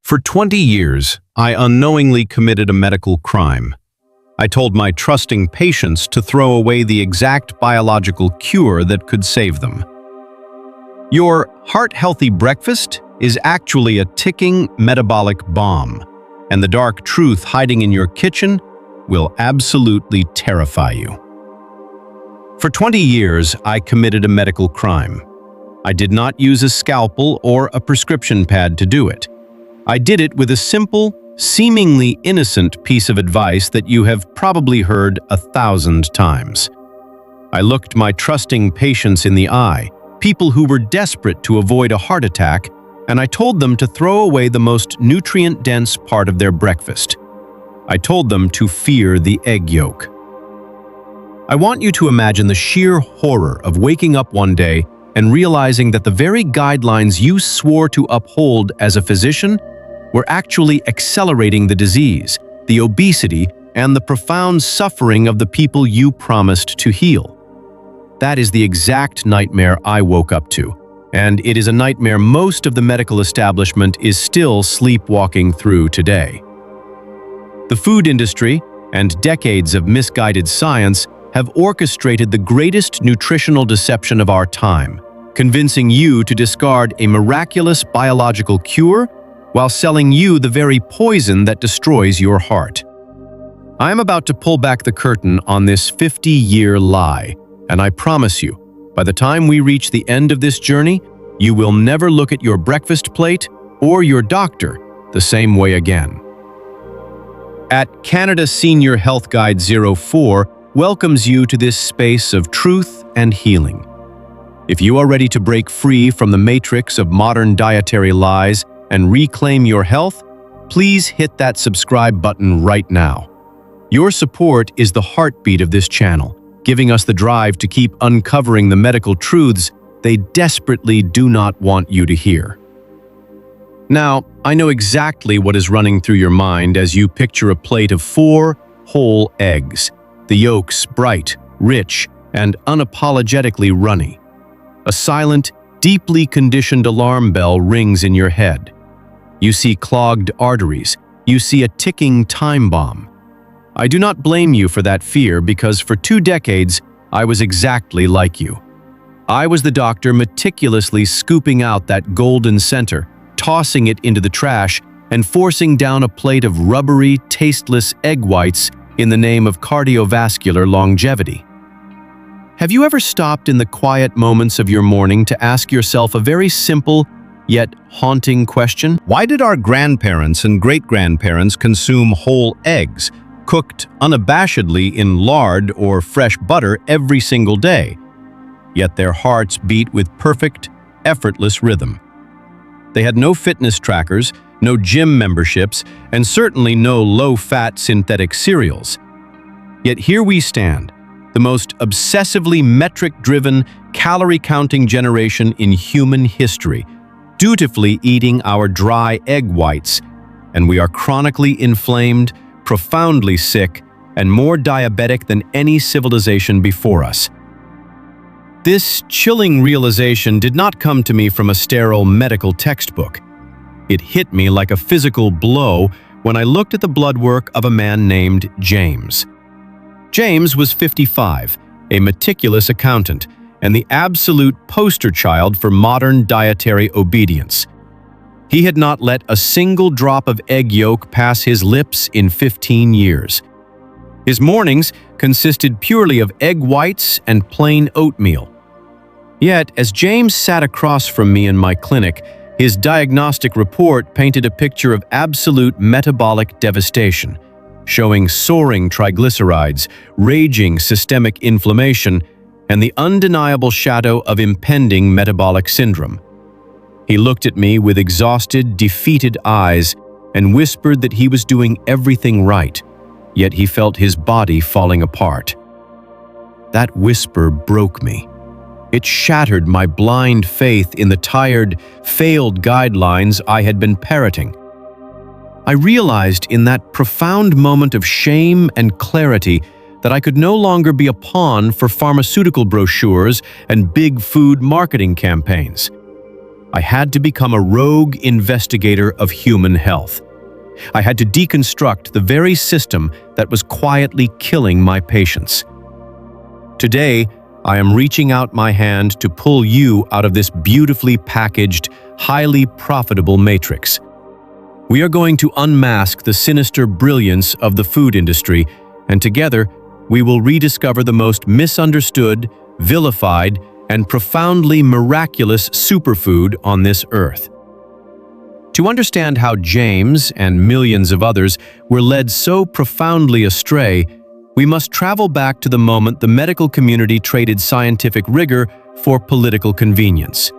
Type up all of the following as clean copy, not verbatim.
For 20 years, I unknowingly committed a medical crime. I told my trusting patients to throw away the exact biological cure that could save them. Your heart-healthy breakfast is actually a ticking metabolic bomb, and the dark truth hiding in your kitchen will absolutely terrify you. For 20 years, I committed a medical crime. I did not use a scalpel or a prescription pad to do it. I did it with a simple, seemingly innocent piece of advice that you have probably heard 1,000 times. I looked my trusting patients in the eye, people who were desperate to avoid a heart attack, and I told them to throw away the most nutrient-dense part of their breakfast. I told them to fear the egg yolk. I want you to imagine the sheer horror of waking up one day and realizing that the very guidelines you swore to uphold as a physician were actually accelerating the disease, the obesity, and the profound suffering of the people you promised to heal. That is the exact nightmare I woke up to, and it is a nightmare most of the medical establishment is still sleepwalking through today. The food industry and decades of misguided science have orchestrated the greatest nutritional deception of our time, convincing you to discard a miraculous biological cure while selling you the very poison that destroys your heart. I am about to pull back the curtain on this 50-year lie, and I promise you, by the time we reach the end of this journey, you will never look at your breakfast plate or your doctor the same way again. At Canada Senior Health Guide 04 welcomes you to this space of truth and healing. If you are ready to break free from the matrix of modern dietary lies and reclaim your health, please hit that subscribe button right now. Your support is the heartbeat of this channel, giving us the drive to keep uncovering the medical truths they desperately do not want you to hear. Now, I know exactly what is running through your mind as you picture a plate of 4 whole eggs, the yolks bright, rich, and unapologetically runny. A silent, deeply conditioned alarm bell rings in your head. You see clogged arteries. You see a ticking time bomb. I do not blame you for that fear because for 2 decades, I was exactly like you. I was the doctor meticulously scooping out that golden center, tossing it into the trash, and forcing down a plate of rubbery, tasteless egg whites in the name of cardiovascular longevity. Have you ever stopped in the quiet moments of your morning to ask yourself a very simple, yet haunting question? Why did our grandparents and great-grandparents consume whole eggs, cooked unabashedly in lard or fresh butter every single day? Yet their hearts beat with perfect, effortless rhythm. They had no fitness trackers, no gym memberships, and certainly no low-fat synthetic cereals. Yet here we stand, the most obsessively metric-driven, calorie-counting generation in human history, dutifully eating our dry egg whites, and we are chronically inflamed, profoundly sick, and more diabetic than any civilization before us. This chilling realization did not come to me from a sterile medical textbook. It hit me like a physical blow when I looked at the blood work of a man named James. James was 55, a meticulous accountant, and the absolute poster child for modern dietary obedience. He had not let a single drop of egg yolk pass his lips in 15 years. His mornings consisted purely of egg whites and plain oatmeal. Yet, as James sat across from me in my clinic, his diagnostic report painted a picture of absolute metabolic devastation, showing soaring triglycerides, raging systemic inflammation, and the undeniable shadow of impending metabolic syndrome. He looked at me with exhausted, defeated eyes and whispered that he was doing everything right, yet he felt his body falling apart. That whisper broke me. It shattered my blind faith in the tired, failed guidelines I had been parroting. I realized in that profound moment of shame and clarity that I could no longer be a pawn for pharmaceutical brochures and big food marketing campaigns. I had to become a rogue investigator of human health. I had to deconstruct the very system that was quietly killing my patients. Today, I am reaching out my hand to pull you out of this beautifully packaged, highly profitable matrix. We are going to unmask the sinister brilliance of the food industry, and together, we will rediscover the most misunderstood, vilified, and profoundly miraculous superfood on this earth. To understand how James and millions of others were led so profoundly astray, we must travel back to the moment the medical community traded scientific rigor for political convenience.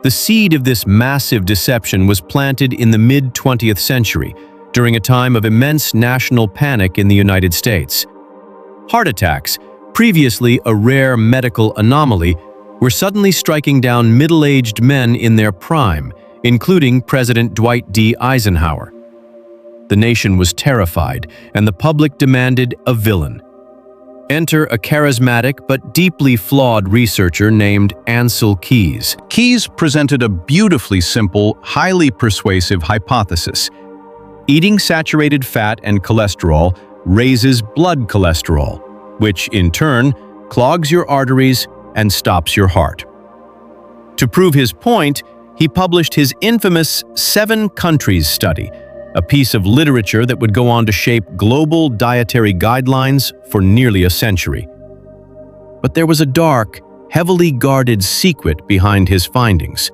The seed of this massive deception was planted in the mid-20th century, during a time of immense national panic in the United States. Heart attacks, previously a rare medical anomaly, were suddenly striking down middle-aged men in their prime, including President Dwight D. Eisenhower. The nation was terrified, and the public demanded a villain. Enter a charismatic but deeply flawed researcher named Ancel Keys. Keys presented a beautifully simple, highly persuasive hypothesis. Eating saturated fat and cholesterol raises blood cholesterol, which in turn clogs your arteries and stops your heart. To prove his point, he published his infamous 7 countries study, a piece of literature that would go on to shape global dietary guidelines for nearly a century. But there was a dark, heavily guarded secret behind his findings.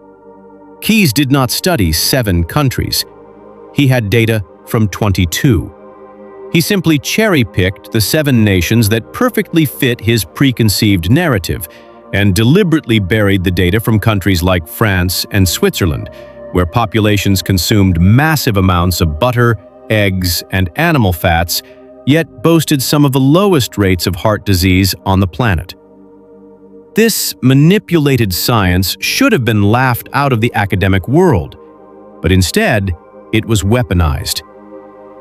Keys did not study 7 countries. He had data from 22. He simply cherry-picked the 7 nations that perfectly fit his preconceived narrative and deliberately buried the data from countries like France and Switzerland, where populations consumed massive amounts of butter, eggs, and animal fats, yet boasted some of the lowest rates of heart disease on the planet. This manipulated science should have been laughed out of the academic world, but instead, it was weaponized.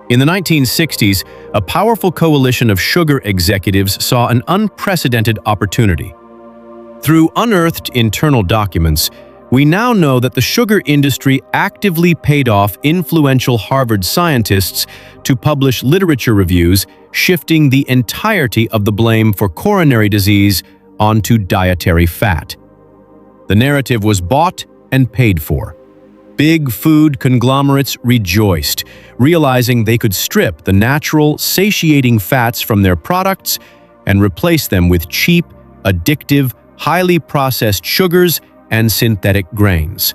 In the 1960s, a powerful coalition of sugar executives saw an unprecedented opportunity. Through unearthed internal documents, we now know that the sugar industry actively paid off influential Harvard scientists to publish literature reviews, shifting the entirety of the blame for coronary disease onto dietary fat. The narrative was bought and paid for. Big food conglomerates rejoiced, realizing they could strip the natural, satiating fats from their products and replace them with cheap, addictive, highly processed sugars and synthetic grains.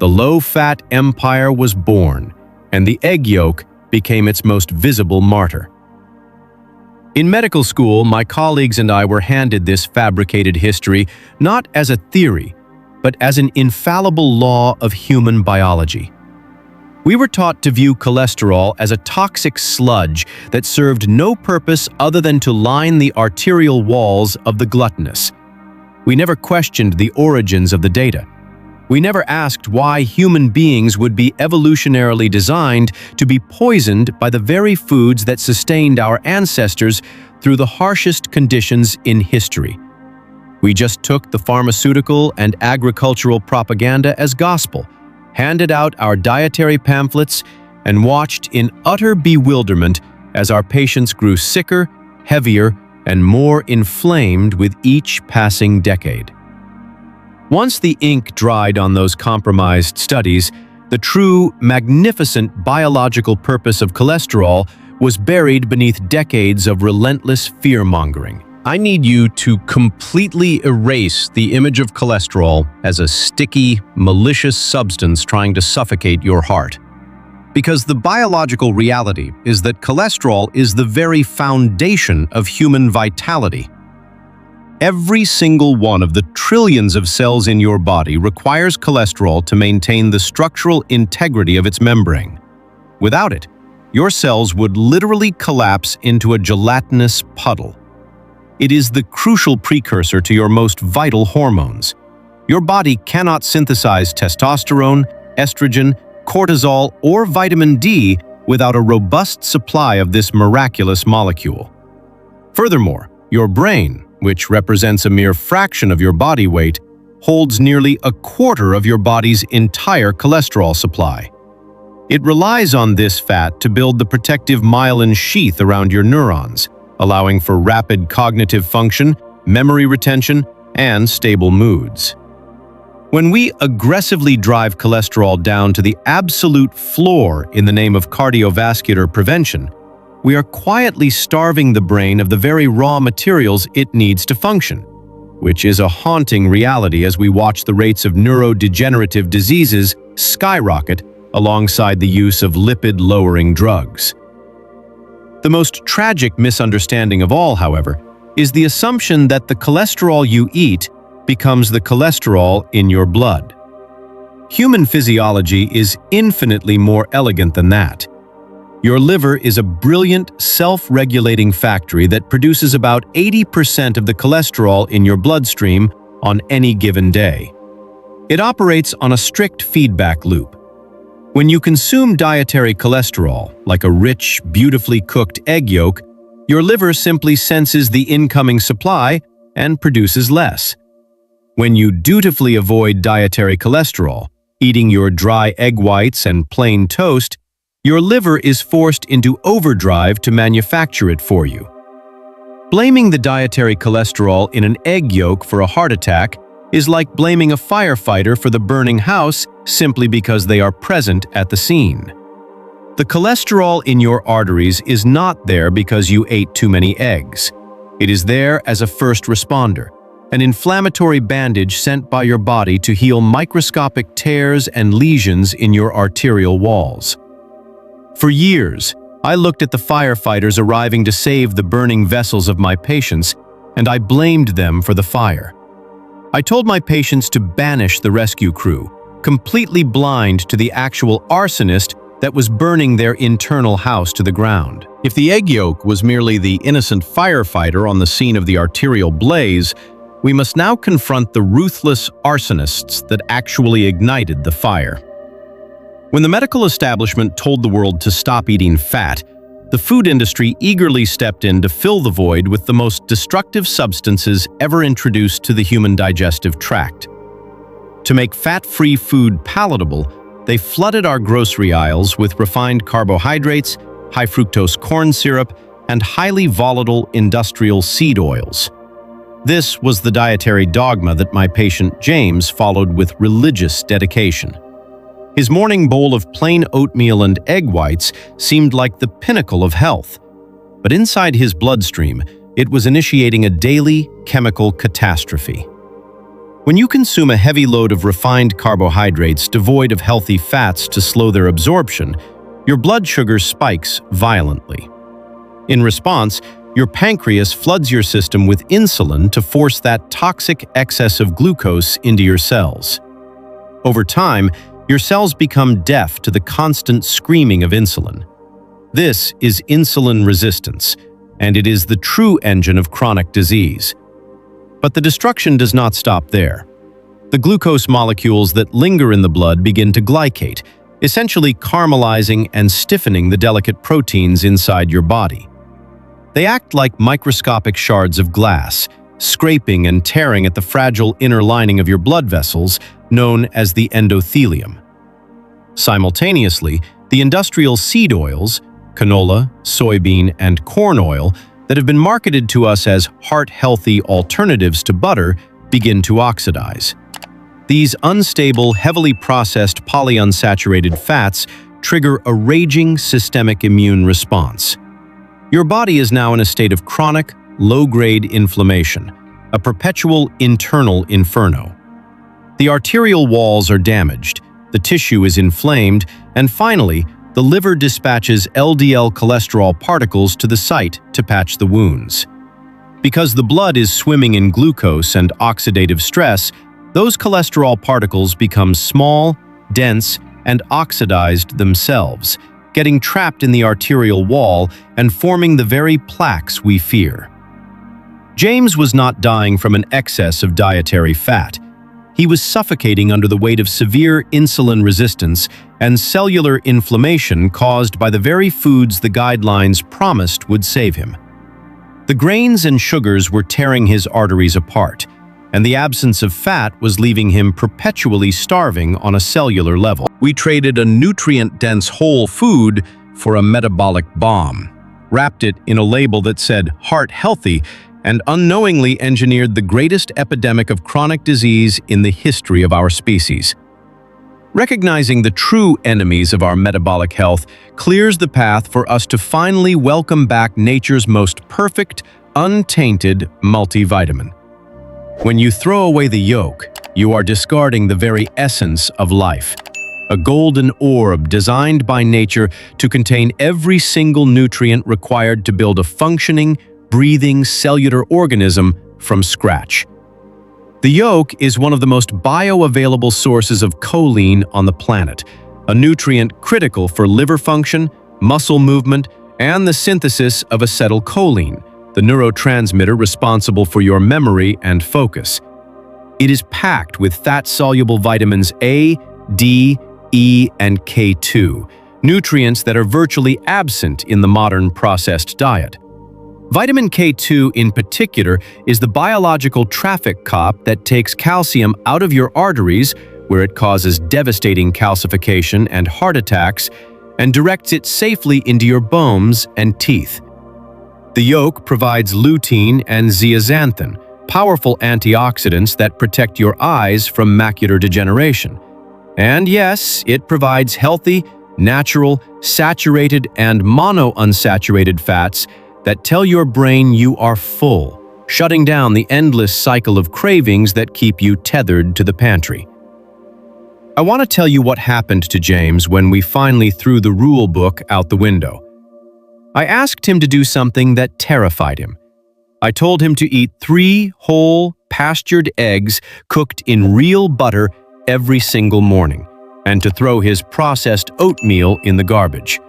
The low-fat empire was born, and the egg yolk became its most visible martyr. In medical school, my colleagues and I were handed this fabricated history not as a theory, but as an infallible law of human biology. We were taught to view cholesterol as a toxic sludge that served no purpose other than to line the arterial walls of the gluttonous. We never questioned the origins of the data. We never asked why human beings would be evolutionarily designed to be poisoned by the very foods that sustained our ancestors through the harshest conditions in history. We just took the pharmaceutical and agricultural propaganda as gospel, handed out our dietary pamphlets, and watched in utter bewilderment as our patients grew sicker, heavier, and more inflamed with each passing decade. Once the ink dried on those compromised studies, the true, magnificent biological purpose of cholesterol was buried beneath decades of relentless fear-mongering. I need you to completely erase the image of cholesterol as a sticky, malicious substance trying to suffocate your heart. Because the biological reality is that cholesterol is the very foundation of human vitality. Every single one of the trillions of cells in your body requires cholesterol to maintain the structural integrity of its membrane. Without it, your cells would literally collapse into a gelatinous puddle. It is the crucial precursor to your most vital hormones. Your body cannot synthesize testosterone, estrogen, cortisol, or vitamin D without a robust supply of this miraculous molecule. Furthermore, your brain, which represents a mere fraction of your body weight, holds nearly a quarter of your body's entire cholesterol supply. It relies on this fat to build the protective myelin sheath around your neurons, allowing for rapid cognitive function, memory retention, and stable moods. When we aggressively drive cholesterol down to the absolute floor in the name of cardiovascular prevention, we are quietly starving the brain of the very raw materials it needs to function, which is a haunting reality as we watch the rates of neurodegenerative diseases skyrocket alongside the use of lipid-lowering drugs. The most tragic misunderstanding of all, however, is the assumption that the cholesterol you eat becomes the cholesterol in your blood. Human physiology is infinitely more elegant than that. Your liver is a brilliant, self-regulating factory that produces about 80% of the cholesterol in your bloodstream on any given day. It operates on a strict feedback loop. When you consume dietary cholesterol, like a rich, beautifully cooked egg yolk, your liver simply senses the incoming supply and produces less. When you dutifully avoid dietary cholesterol, eating your dry egg whites and plain toast, your liver is forced into overdrive to manufacture it for you. Blaming the dietary cholesterol in an egg yolk for a heart attack is like blaming a firefighter for the burning house simply because they are present at the scene. The cholesterol in your arteries is not there because you ate too many eggs. It is there as a first responder, an inflammatory bandage sent by your body to heal microscopic tears and lesions in your arterial walls. For years, I looked at the firefighters arriving to save the burning vessels of my patients, and I blamed them for the fire. I told my patients to banish the rescue crew, completely blind to the actual arsonist that was burning their internal house to the ground. If the egg yolk was merely the innocent firefighter on the scene of the arterial blaze, we must now confront the ruthless arsonists that actually ignited the fire. When the medical establishment told the world to stop eating fat, the food industry eagerly stepped in to fill the void with the most destructive substances ever introduced to the human digestive tract. To make fat-free food palatable, they flooded our grocery aisles with refined carbohydrates, high-fructose corn syrup, and highly volatile industrial seed oils. This was the dietary dogma that my patient James followed with religious dedication. His morning bowl of plain oatmeal and egg whites seemed like the pinnacle of health. But inside his bloodstream, it was initiating a daily chemical catastrophe. When you consume a heavy load of refined carbohydrates devoid of healthy fats to slow their absorption, your blood sugar spikes violently. In response, your pancreas floods your system with insulin to force that toxic excess of glucose into your cells. Over time, your cells become deaf to the constant screaming of insulin. This is insulin resistance, and it is the true engine of chronic disease. But the destruction does not stop there. The glucose molecules that linger in the blood begin to glycate, essentially caramelizing and stiffening the delicate proteins inside your body. They act like microscopic shards of glass, scraping and tearing at the fragile inner lining of your blood vessels, known as the endothelium. Simultaneously, the industrial seed oils, canola, soybean, and corn oil, that have been marketed to us as heart-healthy alternatives to butter begin to oxidize. These unstable, heavily processed polyunsaturated fats trigger a raging systemic immune response. Your body is now in a state of chronic, low-grade inflammation, a perpetual internal inferno. The arterial walls are damaged, the tissue is inflamed, and finally, the liver dispatches LDL cholesterol particles to the site to patch the wounds. Because the blood is swimming in glucose and oxidative stress, those cholesterol particles become small, dense, and oxidized themselves, getting trapped in the arterial wall and forming the very plaques we fear. James was not dying from an excess of dietary fat. He was suffocating under the weight of severe insulin resistance and cellular inflammation caused by the very foods the guidelines promised would save him. The grains and sugars were tearing his arteries apart. and the absence of fat was leaving him perpetually starving on a cellular level. We traded a nutrient-dense whole food for a metabolic bomb, wrapped it in a label that said "heart healthy," and unknowingly engineered the greatest epidemic of chronic disease in the history of our species. Recognizing the true enemies of our metabolic health clears the path for us to finally welcome back nature's most perfect, untainted multivitamin. When you throw away the yolk, you are discarding the very essence of life. A golden orb designed by nature to contain every single nutrient required to build a functioning, breathing cellular organism from scratch. The yolk is one of the most bioavailable sources of choline on the planet, a nutrient critical for liver function, muscle movement, and the synthesis of acetylcholine, the neurotransmitter responsible for your memory and focus. It is packed with fat-soluble vitamins A, D, E, and K2, nutrients that are virtually absent in the modern processed diet. Vitamin K2 in particular is the biological traffic cop that takes calcium out of your arteries, where it causes devastating calcification and heart attacks, and directs it safely into your bones and teeth. The yolk provides lutein and zeaxanthin, powerful antioxidants that protect your eyes from macular degeneration. And yes, it provides healthy, natural, saturated, and monounsaturated fats that tell your brain you are full, shutting down the endless cycle of cravings that keep you tethered to the pantry. I want to tell you what happened to James when we finally threw the rule book out the window. I asked him to do something that terrified him. I told him to eat 3 whole, pastured eggs cooked in real butter every single morning, and to throw his processed oatmeal in the garbage.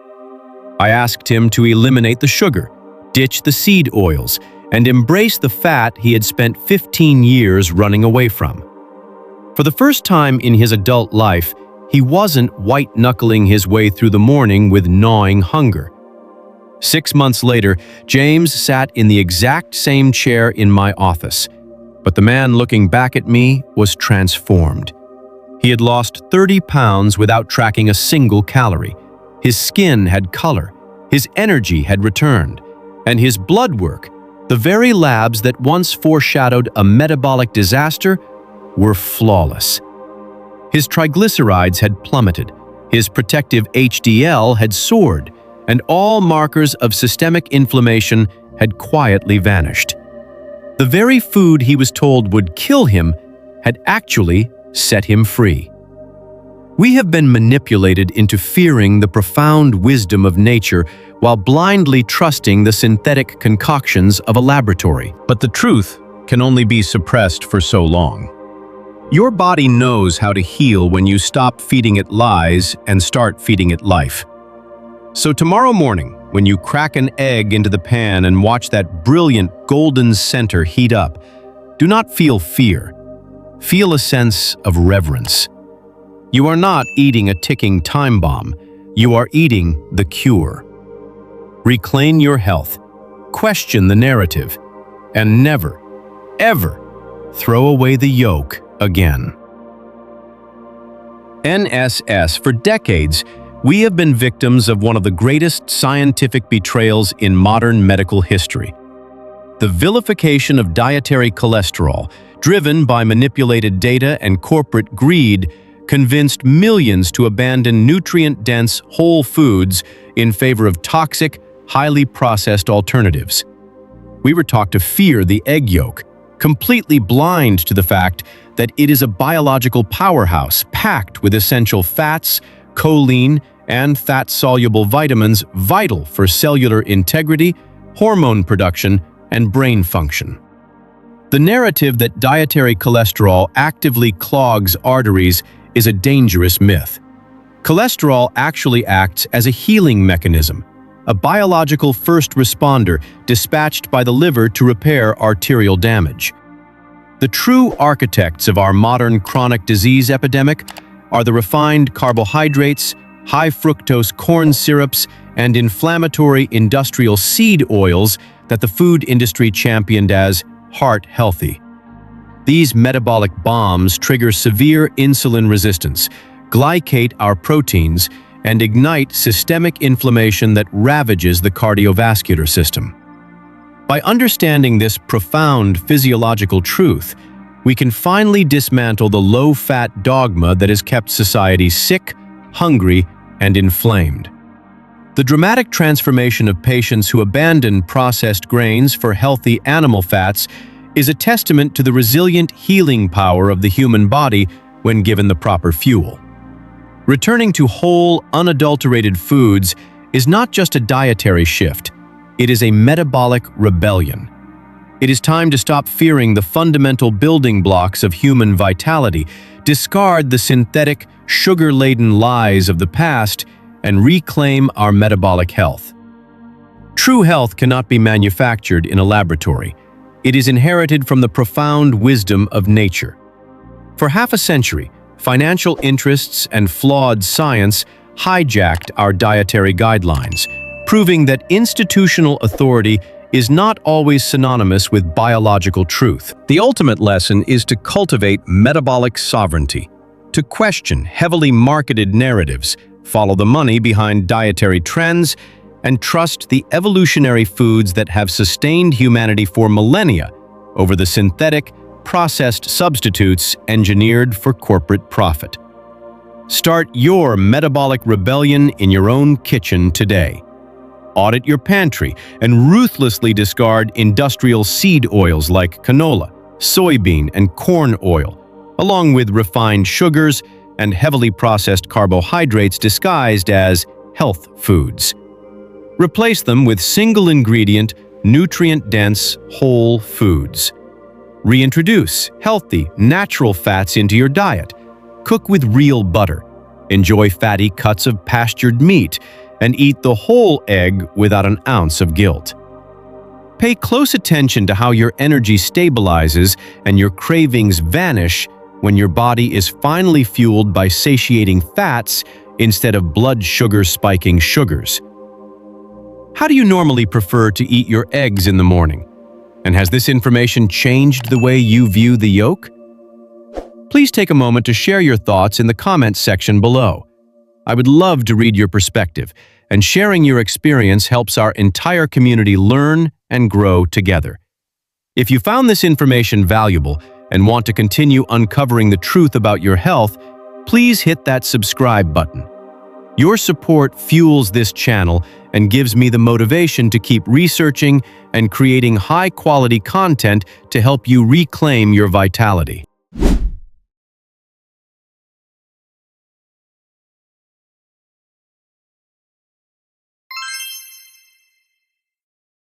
I asked him to eliminate the sugar, ditch the seed oils, and embrace the fat he had spent 15 years running away from. For the first time in his adult life, he wasn't white-knuckling his way through the morning with gnawing hunger. 6 months later, James sat in the exact same chair in my office, but the man looking back at me was transformed. He had lost 30 pounds without tracking a single calorie. His skin had color, his energy had returned, and his blood work, the very labs that once foreshadowed a metabolic disaster, were flawless. His triglycerides had plummeted, his protective HDL had soared, and all markers of systemic inflammation had quietly vanished. The very food he was told would kill him had actually set him free. We have been manipulated into fearing the profound wisdom of nature while blindly trusting the synthetic concoctions of a laboratory. But the truth can only be suppressed for so long. Your body knows how to heal when you stop feeding it lies and start feeding it life. So tomorrow morning, when you crack an egg into the pan and watch that brilliant golden center heat up, do not feel fear. Feel a sense of reverence. You are not eating a ticking time bomb. You are eating the cure. Reclaim your health, question the narrative, and never, ever throw away the yolk again. NSS, for decades, we have been victims of one of the greatest scientific betrayals in modern medical history. The vilification of dietary cholesterol, driven by manipulated data and corporate greed, convinced millions to abandon nutrient-dense whole foods in favor of toxic, highly processed alternatives. We were taught to fear the egg yolk, completely blind to the fact that it is a biological powerhouse packed with essential fats, choline, and fat-soluble vitamins vital for cellular integrity, hormone production, and brain function. The narrative that dietary cholesterol actively clogs arteries is a dangerous myth. Cholesterol actually acts as a healing mechanism, a biological first responder dispatched by the liver to repair arterial damage. The true architects of our modern chronic disease epidemic are the refined carbohydrates, high fructose corn syrups, and inflammatory industrial seed oils that the food industry championed as heart healthy. These metabolic bombs trigger severe insulin resistance, glycate our proteins, and ignite systemic inflammation that ravages the cardiovascular system. By understanding this profound physiological truth, we can finally dismantle the low-fat dogma that has kept society sick, hungry, and inflamed. The dramatic transformation of patients who abandon processed grains for healthy animal fats is a testament to the resilient healing power of the human body when given the proper fuel. Returning to whole, unadulterated foods is not just a dietary shift, it is a metabolic rebellion. It is time to stop fearing the fundamental building blocks of human vitality, discard the synthetic, sugar-laden lies of the past, and reclaim our metabolic health. True health cannot be manufactured in a laboratory. It is inherited from the profound wisdom of nature. For half a century, financial interests and flawed science hijacked our dietary guidelines, proving that institutional authority is not always synonymous with biological truth. The ultimate lesson is to cultivate metabolic sovereignty, to question heavily marketed narratives, follow the money behind dietary trends, and trust the evolutionary foods that have sustained humanity for millennia over the synthetic, processed substitutes engineered for corporate profit. Start your metabolic rebellion in your own kitchen today. Audit your pantry and ruthlessly discard industrial seed oils like canola, soybean, and corn oil, along with refined sugars and heavily processed carbohydrates disguised as health foods. Replace them with single-ingredient, nutrient-dense whole foods. Reintroduce healthy, natural fats into your diet. Cook with real butter. Enjoy fatty cuts of pastured meat, and eat the whole egg without an ounce of guilt. Pay close attention to how your energy stabilizes and your cravings vanish when your body is finally fueled by satiating fats instead of blood sugar-spiking sugars. How do you normally prefer to eat your eggs in the morning? And has this information changed the way you view the yolk? Please take a moment to share your thoughts in the comments section below. I would love to read your perspective, and sharing your experience helps our entire community learn and grow together. If you found this information valuable and want to continue uncovering the truth about your health, please hit that subscribe button. Your support fuels this channel and gives me the motivation to keep researching and creating high-quality content to help you reclaim your vitality.